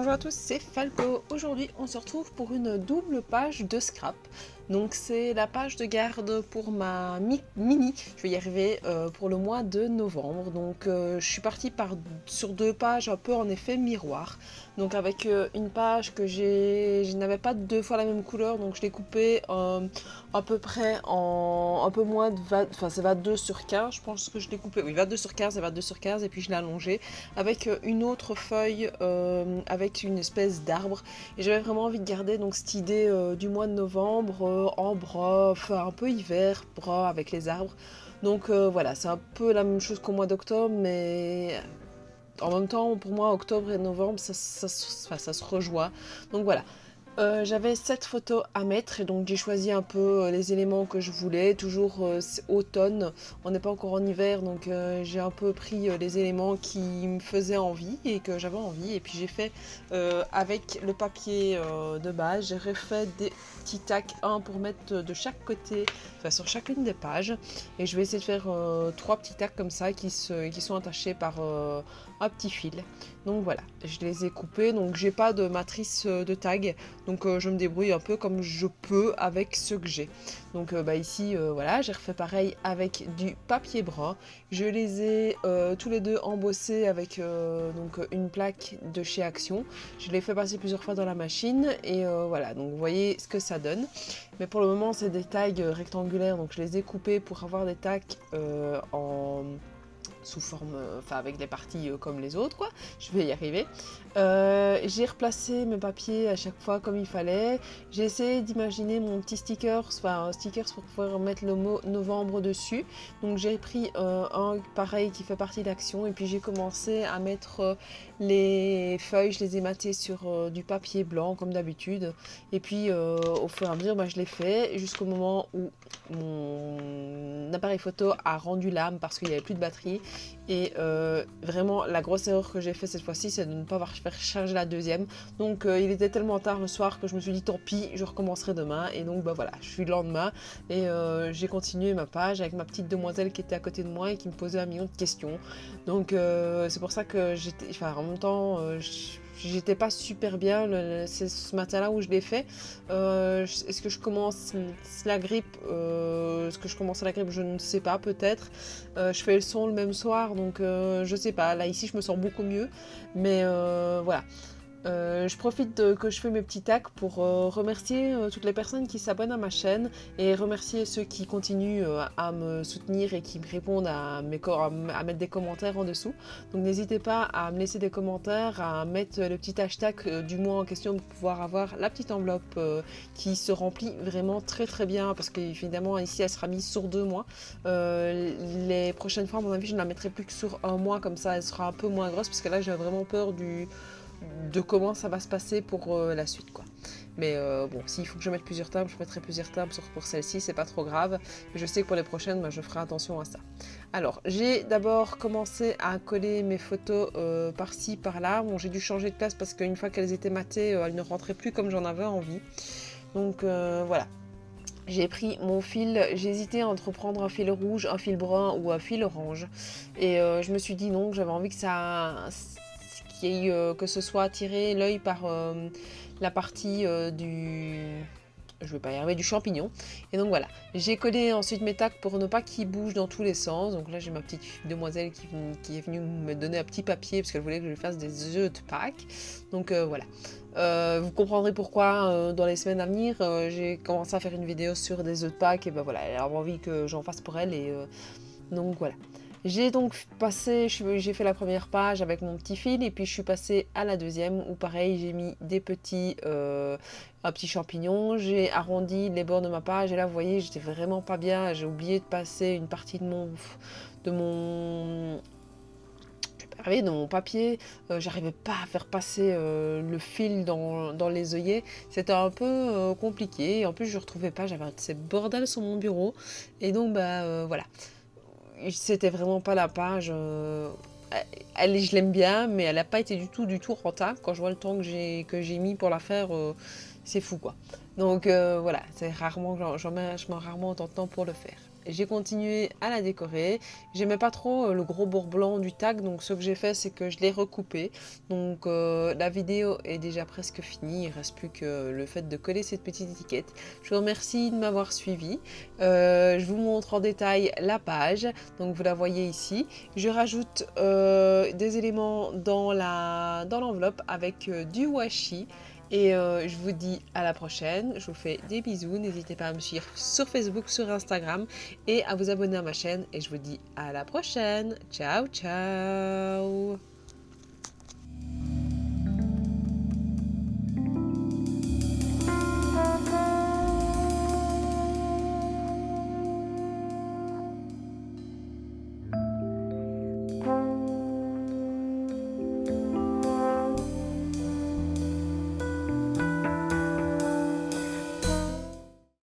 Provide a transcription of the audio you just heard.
Bonjour à tous, c'est Falco. Aujourd'hui, on se retrouve pour une double page de scrap. Donc c'est la page de garde pour ma mini, je vais y arriver, pour le mois de novembre. Donc je suis partie sur deux pages un peu en effet miroir. Donc avec une page que je n'avais pas deux fois la même couleur, donc je l'ai coupée à peu près en un peu moins de 20, enfin c'est 22 sur 15, je pense que je l'ai coupé, oui 22 sur 15 et 22 sur 15 et puis je l'ai allongée avec une autre feuille avec une espèce d'arbre. Et j'avais vraiment envie de garder donc cette idée du mois de novembre en bras, enfin un peu hiver, bras avec les arbres. Donc voilà, c'est un peu la même chose qu'au mois d'octobre, mais en même temps, pour moi, octobre et novembre, ça se rejoint. Donc voilà. J'avais 7 photos à mettre et donc j'ai choisi un peu les éléments que je voulais. Toujours c'est automne, on n'est pas encore en hiver, donc j'ai un peu pris les éléments qui me faisaient envie et que j'avais envie. Et puis j'ai fait avec le papier de base, j'ai refait des petits tacs, un pour mettre de chaque côté, enfin sur chacune des pages. Et je vais essayer de faire 3 petits tacs comme ça qui sont attachés par un petit fil. Donc voilà, je les ai coupés, donc j'ai pas de matrice de tag. Donc je me débrouille un peu comme je peux avec ce que j'ai. Donc ici, voilà, j'ai refait pareil avec du papier brun. Je les ai tous les deux embossés avec donc une plaque de chez Action. Je l'ai fait passer plusieurs fois dans la machine et voilà, donc vous voyez ce que ça donne. Mais pour le moment, c'est des tags rectangulaires, donc je les ai coupés pour avoir des tags sous forme, enfin avec des parties comme les autres quoi, je vais y arriver. J'ai replacé mes papiers à chaque fois comme il fallait, j'ai essayé d'imaginer mon petit stickers, enfin un stickers pour pouvoir mettre le mot novembre dessus, donc j'ai pris un pareil qui fait partie d'Action et puis j'ai commencé à mettre les feuilles, je les ai matées sur du papier blanc comme d'habitude et puis au fur et à mesure je l'ai fait jusqu'au moment où mon appareil photo a rendu l'âme parce qu'il n'y avait plus de batterie. Et vraiment la grosse erreur que j'ai fait cette fois-ci, c'est de ne pas avoir fait charger la deuxième. Donc il était tellement tard le soir que je me suis dit tant pis, je recommencerai demain. Et donc voilà, je suis le lendemain et j'ai continué ma page avec ma petite demoiselle qui était à côté de moi et qui me posait un million de questions. Donc c'est pour ça que en même temps j'étais pas super bien, c'est ce matin-là où je l'ai fait. Est-ce que je commence la grippe Est-ce que je commence la grippe? Je ne sais pas, peut-être. Je fais le son le même soir, donc je sais pas. Là, ici, je me sens beaucoup mieux. Mais voilà. Je profite que je fais mes petits tacs pour remercier toutes les personnes qui s'abonnent à ma chaîne et remercier ceux qui continuent à me soutenir et qui me répondent à mettre des commentaires en dessous. Donc n'hésitez pas à me laisser des commentaires, à mettre le petit hashtag du mois en question pour pouvoir avoir la petite enveloppe qui se remplit vraiment très très bien parce qu'évidemment ici elle sera mise sur 2 mois. Les prochaines fois à mon avis je ne la mettrai plus que sur 1 mois, comme ça elle sera un peu moins grosse parce que là j'ai vraiment peur de comment ça va se passer pour la suite quoi. Mais bon, s'il faut que je mette plusieurs timbres, je mettrai plusieurs timbres pour celle-ci, c'est pas trop grave. Mais je sais que pour les prochaines, je ferai attention à ça. Alors, j'ai d'abord commencé à coller mes photos par-ci, par-là. Bon, j'ai dû changer de place parce qu'une fois qu'elles étaient matées, elles ne rentraient plus comme j'en avais envie. Donc voilà. J'ai pris mon fil, j'ai hésité entre prendre un fil rouge, un fil brun ou un fil orange. Et je me suis dit non, j'avais envie que que ce soit attiré l'œil par la partie je vais pas y arriver, du champignon. Et donc voilà, j'ai collé ensuite mes tacs pour ne pas qu'ils bougent dans tous les sens. Donc là j'ai ma petite demoiselle qui est venue me donner un petit papier parce qu'elle voulait que je lui fasse des œufs de Pâques. Donc voilà. Vous comprendrez pourquoi dans les semaines à venir j'ai commencé à faire une vidéo sur des œufs de Pâques et ben voilà, elle a envie que j'en fasse pour elle et donc voilà. J'ai donc j'ai fait la première page avec mon petit fil et puis je suis passée à la deuxième où pareil j'ai mis un petit champignon, j'ai arrondi les bords de ma page et là vous voyez j'étais vraiment pas bien, j'ai oublié de passer une partie de mon papier, j'arrivais pas à faire passer le fil dans les œillets, c'était un peu compliqué et en plus je retrouvais pas, j'avais ces bordels sur mon bureau et donc voilà. C'était vraiment pas la page. Je l'aime bien, mais elle n'a pas été du tout rentable. Quand je vois le temps que j'ai mis pour la faire, c'est fou quoi. Donc voilà, c'est rarement, je mets rarement autant de temps pour le faire. j'ai continué à la décorer. J'aimais pas trop le gros bord blanc du tag, donc ce que j'ai fait, c'est que je l'ai recoupé. Donc la vidéo est déjà presque finie, il reste plus que le fait de coller cette petite étiquette. Je vous remercie de m'avoir suivi. Je vous montre en détail la page, donc vous la voyez ici. Je rajoute des éléments dans l'enveloppe avec du washi. Et je vous dis à la prochaine, je vous fais des bisous, n'hésitez pas à me suivre sur Facebook, sur Instagram et à vous abonner à ma chaîne et je vous dis à la prochaine, ciao ciao.